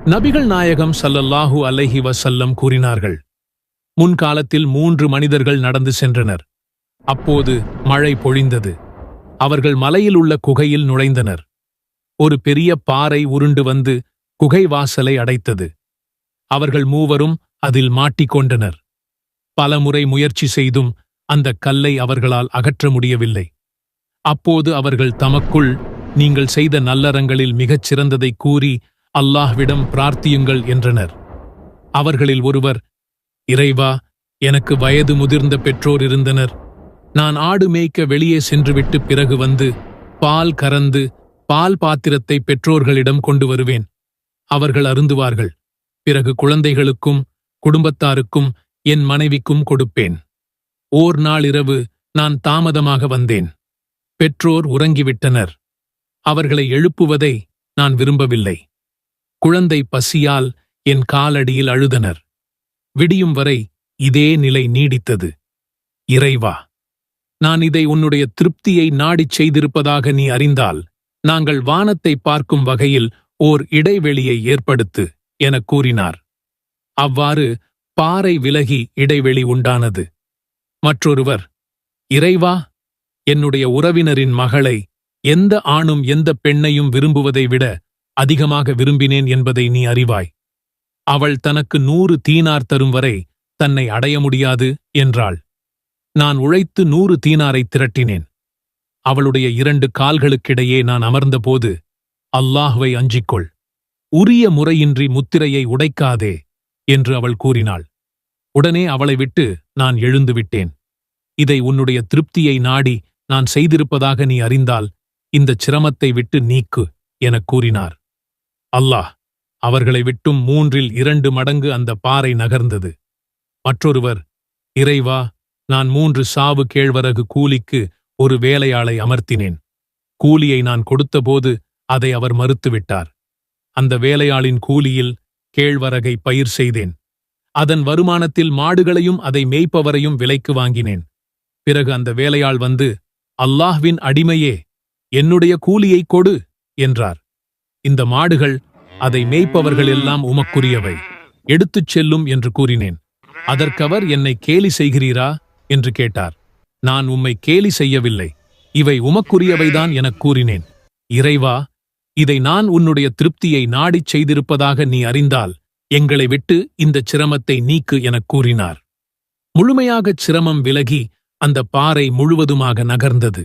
நபிகள் நாயகம் ஸல்லல்லாஹு அலைஹி வஸல்லம் கூறினார்கள், முன்காலத்தில் 3 மனிதர்கள் நடந்து சென்றனர். அப்போது மழை பொழிந்தது. அவர்கள் மலையில் உள்ள குகையில் நுழைந்தனர். ஒரு பெரிய பாறை உருண்டு வந்து குகை வாசலை அடைத்தது. அவர்கள் மூவரும் அதில் மாட்டிக்கொண்டனர். பலமுறை முயற்சி செய்தும் அந்த கல்லை அவர்களால் அகற்ற முடியவில்லை. அப்போது அவர்கள் தமக்குள், நீங்கள் செய்த நல்லறங்களில் மிகச் சிறந்ததை கூறி அல்லாஹ்விடம் பிரார்த்தியுங்கள் என்றனர். அவர்களில் ஒருவர், இறைவா, எனக்கு வயது முதிர்ந்த பெற்றோர் இருந்தனர். நான் ஆடு மேய்க்க வெளியே சென்றுவிட்டு பிறகு வந்து பால் கறந்து பால் பாத்திரத்தை பெற்றோர்களிடம் கொண்டு வருவேன். அவர்கள் அருந்துவார்கள். பிறகு குழந்தைகளுக்கும் குடும்பத்தாருக்கும் என் மனைவிக்கும் கொடுப்பேன். ஓர் நாள் இரவு நான் தாமதமாக வந்தேன். பெற்றோர் உறங்கிவிட்டனர். அவர்களை எழுப்புவதை நான் விரும்பவில்லை. குழந்தை பசியால் என் காலடியில் அழுதனர். விடியும் வரை இதே நிலை நீடித்தது. இறைவா, நான் இதை உன்னுடைய திருப்தியை நாடிச் செய்திருப்பதாக நீ அறிந்தால், நாங்கள் வானத்தை பார்க்கும் வகையில் ஓர் இடைவெளியை ஏற்படுத்து எனக் கூறினார். அவ்வாறு பாறை விலகி இடைவெளி உண்டானது. மற்றொருவர், இறைவா, என்னுடைய உறவினரின் மகளை எந்த ஆணும் எந்த பெண்ணையும் விரும்புவதை விட அதிகமாக விரும்பினேன் என்பதை நீ அறிவாய். அவள் தனக்கு 100 தீனார் தரும் வரை தன்னை அடைய முடியாது என்றாள். நான் உழைத்து 100 தீனாரை திரட்டினேன். அவளுடைய 2 கால்களுக்கிடையே நான் அமர்ந்தபோது, அல்லாஹ்வை அஞ்சிக்கொள், உரிய முறையின்றி முத்திரையை உடைக்காதே என்று அவள் கூறினாள். உடனே அவளை விட்டு நான் எழுந்துவிட்டேன். இதை உன்னுடைய திருப்தியை நாடி நான் செய்திருப்பதாக நீ அறிந்தால் இந்தச் சிரமத்தை விட்டு நீக்கு எனக் கூறினார். அல்லாஹ் அவர்களை விட்டும் 3 மடங்கு அந்த பாறை நகர்ந்தது. மற்றொருவர், இறைவா, நான் 3 சாவு கேழ்வரகு கூலிக்கு ஒரு வேலையாளை அமர்த்தினேன். கூலியை நான் கொடுத்தபோது அதை அவர் மறுத்துவிட்டார். அந்த வேலையாளின் கூலியில் கேழ்வரகை பயிர் செய்தேன். அதன் வருமானத்தில் மாடுகளையும் அதை மேய்ப்பவரையும் விலைக்கு வாங்கினேன். பிறகு அந்த வேலையாள் வந்து, அல்லாஹ்வின் அடிமையே, என்னுடைய கூலியை கொடு என்றார். இந்த மாடுகள் அதை மேய்ப்பவர்கள் எல்லாம் உமக்குரியவை, எடுத்துச் செல்லும் என்று கூறினேன். அதற்கவர் என்னை கேலி செய்கிறீரா என்று கேட்டார். நான் உம்மை கேலி செய்யவில்லை, இவை உமக்குரியவைதான் எனக் கூறினேன். இறைவா, இதை நான் உன்னுடைய திருப்தியை நாடிச் செய்திருப்பதாக நீ அறிந்தால் எங்களை விட்டு இந்தச் சிரமத்தை நீக்கு எனக் கூறினார். முழுமையாகச் சிரமம் விலகி அந்த பாறை முழுவதுமாக நகர்ந்தது.